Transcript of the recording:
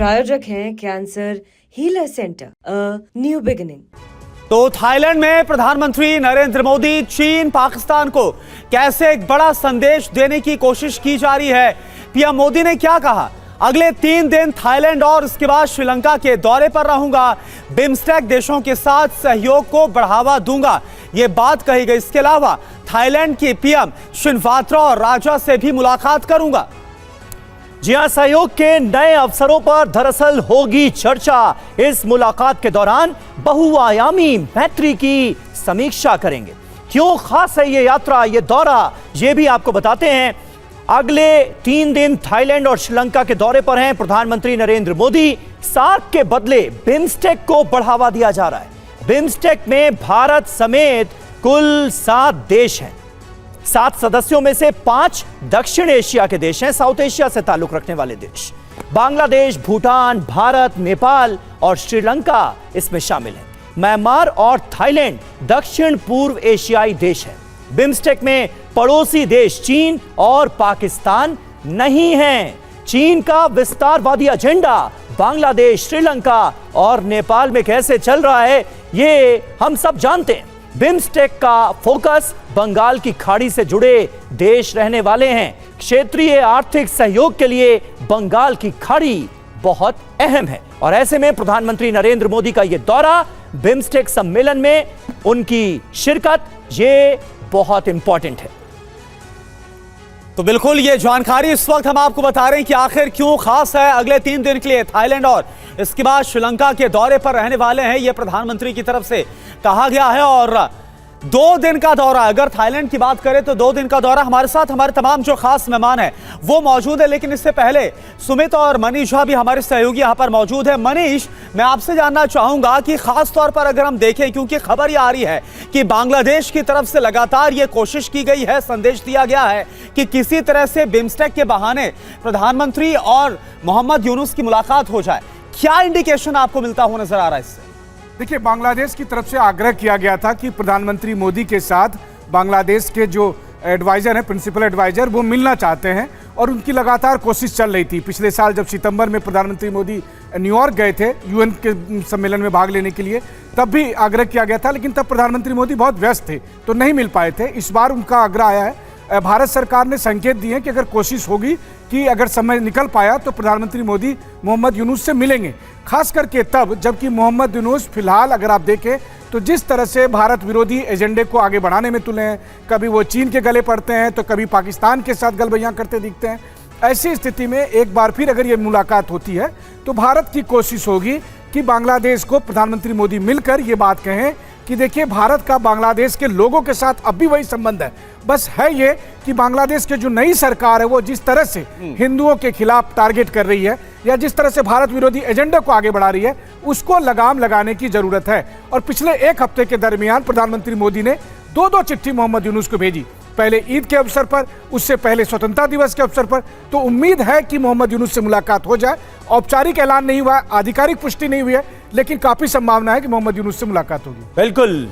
प्रायोजक हैं cancer healer centre, a new beginning. तो थाईलैंड में प्रधानमंत्री नरेंद्र मोदी चीन पाकिस्तान को कैसे एक बड़ा संदेश देने की कोशिश की जा रही है। पीएम मोदी ने क्या कहा, अगले 3 दिन थाईलैंड और उसके बाद श्रीलंका के दौरे पर रहूंगा, बिम्स्टेक देशों के साथ सहयोग को बढ़ावा दूंगा, यह बात कही गई। इसके अलावा थाईलैंड की पीएम शिनवात्रा राजा से भी मुलाकात करूंगा। जी हां, सहयोग के नए अवसरों पर दरअसल होगी चर्चा। इस मुलाकात के दौरान बहुआयामी मैत्री की समीक्षा करेंगे। क्यों खास है ये यात्रा, ये दौरा, ये भी आपको बताते हैं। अगले 3 दिन थाईलैंड और श्रीलंका के दौरे पर हैं प्रधानमंत्री नरेंद्र मोदी। सार्क के बदले बिम्स्टेक को बढ़ावा दिया जा रहा है। बिम्स्टेक में भारत समेत कुल 7 देश हैं। 7 सदस्यों में से 5 दक्षिण एशिया के देश हैं, साउथ एशिया से ताल्लुक रखने वाले देश। बांग्लादेश, भूटान, भारत, नेपाल और श्रीलंका इसमें शामिल हैं। म्यांमार और थाईलैंड दक्षिण पूर्व एशियाई देश हैं। बिम्स्टेक में पड़ोसी देश चीन और पाकिस्तान नहीं हैं। चीन का विस्तारवादी एजेंडा बांग्लादेश, श्रीलंका और नेपाल में कैसे चल रहा है, ये हम सब जानते हैं। बिम्स्टेक का फोकस बंगाल की खाड़ी से जुड़े देश रहने वाले हैं। क्षेत्रीय आर्थिक सहयोग के लिए बंगाल की खाड़ी बहुत अहम है और ऐसे में प्रधानमंत्री नरेंद्र मोदी का यह दौरा, बिम्स्टेक सम्मेलन में उनकी शिरकत, ये बहुत इंपॉर्टेंट है। तो बिल्कुल ये जानकारी इस वक्त हम आपको बता रहे हैं कि आखिर क्यों खास है। अगले 3 दिन के लिए थाईलैंड और इसके बाद श्रीलंका के दौरे पर रहने वाले हैं, यह प्रधानमंत्री की तरफ से कहा गया है। और 2 दिन का दौरा, अगर थाईलैंड की बात करें तो 2 दिन का दौरा। हमारे साथ हमारे तमाम जो खास मेहमान हैं वो मौजूद है, लेकिन इससे पहले सुमित और मनीष भी हमारे सहयोगी यहां पर मौजूद है। मनीष, मैं आपसे जानना चाहूंगा कि खास तौर पर अगर हम देखें, क्योंकि खबर यह आ रही है कि बांग्लादेश की तरफ से लगातार यह कोशिश की गई है, संदेश दिया गया है कि किसी तरह से बिम्स्टेक के बहाने प्रधानमंत्री और मोहम्मद यूनुस की मुलाकात हो जाए। क्या इंडिकेशन आपको मिलता हुआ नजर आ रहा है इससे? देखिए, बांग्लादेश की तरफ से आग्रह किया गया था कि प्रधानमंत्री मोदी के साथ बांग्लादेश के जो एडवाइजर हैं, प्रिंसिपल एडवाइजर, वो मिलना चाहते हैं और उनकी लगातार कोशिश चल रही थी। पिछले साल जब सितंबर में प्रधानमंत्री मोदी न्यूयॉर्क गए थे यूएन के सम्मेलन में भाग लेने के लिए, तब भी आग्रह किया गया था, लेकिन तब प्रधानमंत्री मोदी बहुत व्यस्त थे तो नहीं मिल पाए थे। इस बार उनका आग्रह आया है। भारत सरकार ने संकेत दिए हैं कि अगर कोशिश होगी कि अगर समय निकल पाया तो प्रधानमंत्री मोदी मोहम्मद यूनुस से मिलेंगे, खास करके तब जबकि मोहम्मद यूनुस फिलहाल अगर आप देखें तो जिस तरह से भारत विरोधी एजेंडे को आगे बढ़ाने में तुले हैं, कभी वो चीन के गले पड़ते हैं तो कभी पाकिस्तान के साथ गलबैयां करते दिखते हैं। ऐसी स्थिति में एक बार फिर अगर ये मुलाकात होती है तो भारत की कोशिश होगी कि बांग्लादेश को प्रधानमंत्री मोदी मिलकर ये बात कहें कि देखिए, भारत का बांग्लादेश के लोगों के साथ अब भी वही संबंध है। बस है ये कि बांग्लादेश की जो नई सरकार है वो जिस तरह से हिंदुओं के खिलाफ टारगेट कर रही है या जिस तरह से भारत विरोधी एजेंडे को आगे बढ़ा रही है, उसको लगाम लगाने की जरूरत है। और पिछले 1 हफ्ते के दरमियान प्रधानमंत्री मोदी ने 2 चिट्ठी मोहम्मद यूनुस को भेजी, पहले ईद के अवसर पर, उससे पहले स्वतंत्रता दिवस के अवसर पर। तो उम्मीद है कि मोहम्मद यूनुस से मुलाकात हो जाए। औपचारिक ऐलान नहीं हुआ, आधिकारिक पुष्टि नहीं हुई है, लेकिन काफी संभावना है कि मोहम्मद यूनुस से मुलाकात होगी। बिल्कुल।